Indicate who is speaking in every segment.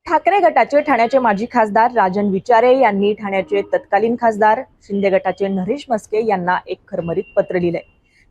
Speaker 1: ठाकरे गटाचे ठाण्याचे माजी खासदार राजन विचारे यांनी ठाण्याचे तत्कालीन खासदार शिंदे गटाचे नरेश म्हस्के यांना एक खरमरीत पत्र लिहिलंय.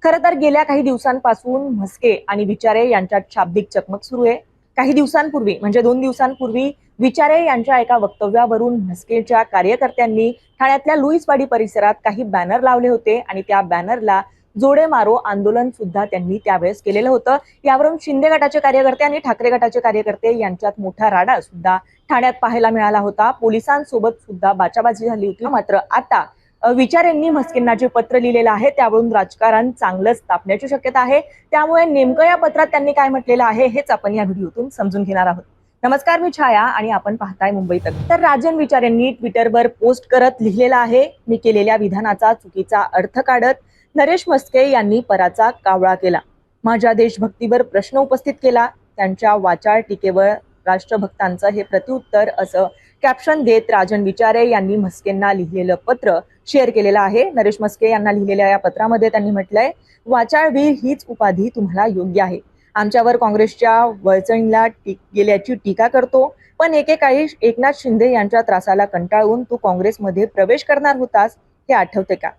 Speaker 1: खरं तर गेल्या काही दिवसांपासून म्हस्के आणि विचारे यांच्यात शाब्दिक चकमक सुरू आहे. काही दिवसांपूर्वी म्हणजे 2 दिवसांपूर्वी विचारे यांच्या एका वक्तव्यावरून म्हस्केच्या कार्यकर्त्यांनी ठाण्यातल्या लुईसवाडी परिसरात काही बॅनर लावले होते आणि त्या बॅनरला जोडे मारो आंदोलन सुद्धा त्यांनी त्यावेळेस केलेलं होतं. यावरून शिंदे गटाचे कार्यकर्ते आणि ठाकरे गटाचे कार्यकर्ते यांच्यात मोठा राडा सुद्धा ठाण्यात पाहायला मिळाला होता. पोलिसांसोबत सुद्धा बाचाबाची झाली होती. मात्र आता विचारेंनी म्हस्केंना जे पत्र लिहिलेलं आहे त्यावरून राजकारण चांगलंच तापण्याची शक्यता आहे. त्यामुळे नेमकं या पत्रात त्यांनी काय म्हटलेलं आहे हेच आपण या व्हिडिओतून समजून घेणार आहोत. नमस्कार, मी छाया आणि आपण पाहताय मुंबई तक. तर राजन विचारेंनी ट्विटरवर पोस्ट करत लिहिलेलं आहे, मी केलेल्या विधानाचा चुकीचा अर्थ काढत नरेश म्हस्के यांनी पराचा कावळा केला. माझ्या देशभक्तीवर प्रश्न उपस्थित केला. त्यांच्या वाचाळ टीकेवर राष्ट्रभक्तांचं हे प्रत्युत्तर असं कॅप्शन देत राजन विचारे यांनी म्हस्केंना लिहिलेलं पत्र शेअर केलेलं आहे. नरेश म्हस्के यांना लिहिलेल्या या पत्रामध्ये त्यांनी म्हटलंय, वाचाळवीर हीच उपाधी तुम्हाला योग्य आहे. आमच्यावर काँग्रेसच्या वळचणीला गेल्याची टीका करतो, पण एकेकाळी एकनाथ शिंदे यांच्या त्रासाला कंटाळून तू काँग्रेसमध्ये प्रवेश करणार होतास, हे आठवते का?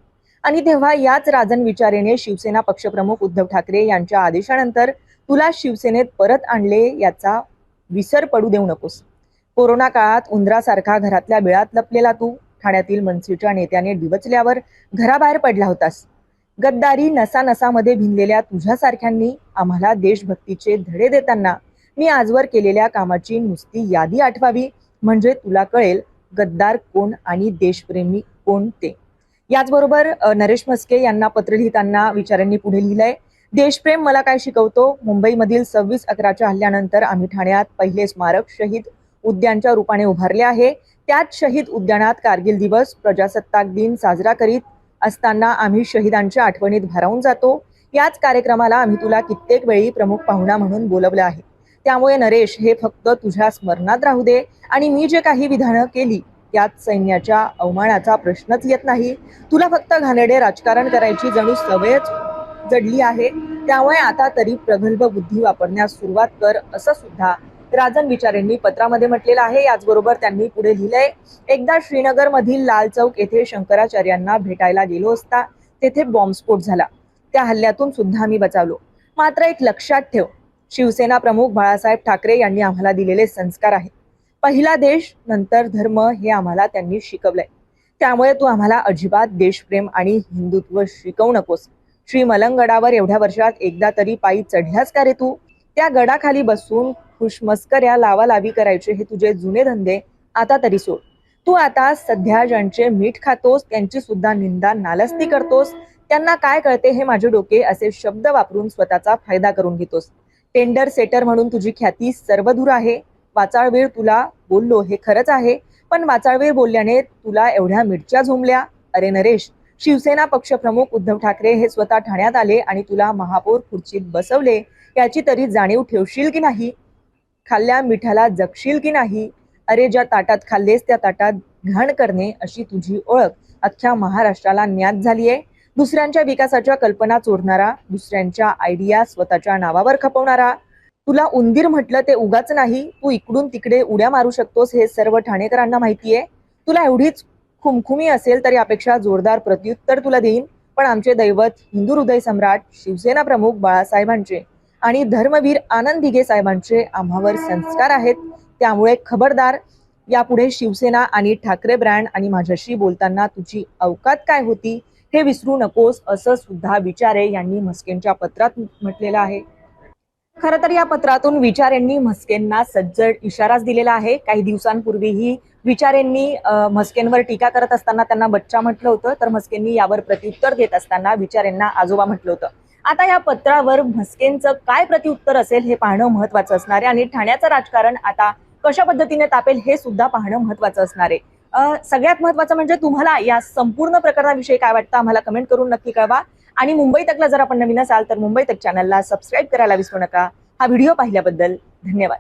Speaker 1: आणि तेव्हा याच राजन विचारेने शिवसेना पक्षप्रमुख उद्धव ठाकरे यांच्या आदेशानंतर तुला शिवसेनेत परत आणले याचा विसर पडू देऊ नकोस. कोरोना काळात उंदरासारखा घरातल्या बिळात लपलेला तू ठाण्यातील मनसेच्या नेत्याने डिवचल्यावर घराबाहेर पडला होतास. गद्दारी नसानसामध्ये भिनलेल्या तुझ्यासारख्यांनी आम्हाला देशभक्तीचे धडे देताना मी आजवर केलेल्या कामाची नुसती यादी आठवावी, म्हणजे तुला कळेल गद्दार कोण आणि देशप्रेमी कोण ते. याचबरोबर नरेश म्हस्के यांना पत्र लिहिताना विचारांनी पुढे लिहिलंय, देशप्रेम मला काय शिकवतो. मुंबईमधील 26/11च्या हल्ल्यानंतर आम्ही ठाण्यात पहिले स्मारक शहीद उद्यानच्या रूपाने उभारले आहे. त्याच शहीद उद्यानात कारगिल दिवस, प्रजासत्ताक दिन साजरा करीत असताना आम्ही शहीदांच्या आठवणीत भारावून जातो. याच कार्यक्रमाला आम्ही तुला कित्येक वेळी प्रमुख पाहुणा म्हणून बोलवलं आहे. त्यामुळे नरेश, हे फक्त तुझ्या स्मरणात राहू दे आणि मी जे काही विधानं केली त्यात सैन्याच्या अवमानाचा प्रश्नच येत नाही. तुला फक्त घाणेरडे राजकारण करायची जणू सवयच जडली आहे. त्यामुळे आता तरी प्रगल्भ बुद्धी वापरण्यास सुरुवात कर, असं सुद्धा राजन विचारेंनी पत्रामध्ये म्हटलेलं आहे. याचबरोबर त्यांनी पुढे लिहिलंय, एकदा श्रीनगर मधील लाल चौक येथे शंकराचार्यांना भेटायला गेलो असता तेथे बॉम्बस्फोट झाला. त्या हल्ल्यातून सुद्धा मी बचावलो. मात्र एक लक्षात ठेव, शिवसेना प्रमुख बाळासाहेब ठाकरे यांनी आम्हाला दिलेले संस्कार आहेत. पहिला देश नंतर धर्म हे आम्हाला त्यांनी शिकवलंय. त्यामुळे तू आम्हाला अजिबात देशप्रेम आणि हिंदुत्व शिकवू नकोस. श्री मलंगगडावर एवढ्या वर्षात एकदा तरी पायी चढल्यास का रे तू? त्या गडाखाली बसून खुशमस्कऱ्या लावालावी करायचे हे तुझे जुने धंदे आता तरी सोड. तू आता सध्या ज्यांचे मीठ खातोस त्यांची सुद्धा निंदा नालस्ती करतोस. त्यांना काय कळते हे माझे डोके, असे शब्द वापरून स्वतःचा फायदा करून घेतोस. टेंडर सेटर म्हणून तुझी ख्याती सर्वदूर आहे. वाचाळवीर तुला बोललो हे खरंच आहे, पण वाचाळवीर बोलल्याने तुला एवढ्या मिरच्या झोंबल्या. अरे नरेश, शिवसेना पक्षप्रमुख उद्धव ठाकरे हे स्वतः ठाण्यात आले आणि तुला महापौर खुर्चीत बसवले याची तरी जाणीव ठेवशील की नाही? खाल्ल्या मिठाला जगशील की नाही? अरे, ज्या ताटात खाल्लेस त्या ताटात घाण करणे अशी तुझी ओळख अख्ख्या महाराष्ट्राला ज्ञात झालीये. दुसऱ्यांच्या विकासाच्या कल्पना चोरणारा, दुसऱ्यांच्या आयडिया स्वतःच्या नावावर खपवणारा. तुला उंदीर म्हटलं ते उगाच नाही, तू इकडून तिकडे उड्या मारू शकतोस हे सर्व ठाणेकरांना माहितीये. तुला एवढीच खुमखुमी असेल तर यापेक्षा जोरदार प्रत्युत्तर तुला देईन. पण आमचे दैवत हिंदू हृदय सम्राट शिवसेना प्रमुख बाळासाहेबांचे आणि धर्मवीर आनंद दिघे साहेबांचे आम्हावर संस्कार आहेत. त्यामुळे खबरदार, यापुढे शिवसेना आणि ठाकरे ब्रँड आणि माझ्याशी बोलताना तुझी अवकात काय होती हे विसरू नकोस, असं सुद्धा विचारे यांनी म्हस्केंच्या पत्रात म्हटलेलं आहे. खरं तर या पत्रातून विचारेंनी म्हस्केंना सज्जड इशाराच दिलेला आहे. काही दिवसांपूर्वीही विचारेंनी म्हस्केंवर टीका करत असताना त्यांना बच्चा म्हटलं होतं, तर म्हस्केंनी यावर प्रत्युत्तर देत असताना विचारेंना आजोबा म्हटलं होतं. आता या पत्रावर म्हस्केंचं काय प्रत्युत्तर असेल हे पाहणं महत्वाचं असणार आहे आणि ठाण्याचं राजकारण आता कशा पद्धतीने तापेल हे सुद्धा पाहणं महत्वाचं असणार आहे. सगळ्यात महत्वाचं म्हणजे तुम्हाला या संपूर्ण प्रकरणाविषयी काय वाटतं आम्हाला कमेंट करून नक्की कळवा. आणि मुंबई तकला जर आपण नवीन असाल तर मुंबई तक चॅनलला सबस्क्राईब करायला विसरू नका. हा व्हिडिओ पाहिल्याबद्दल धन्यवाद.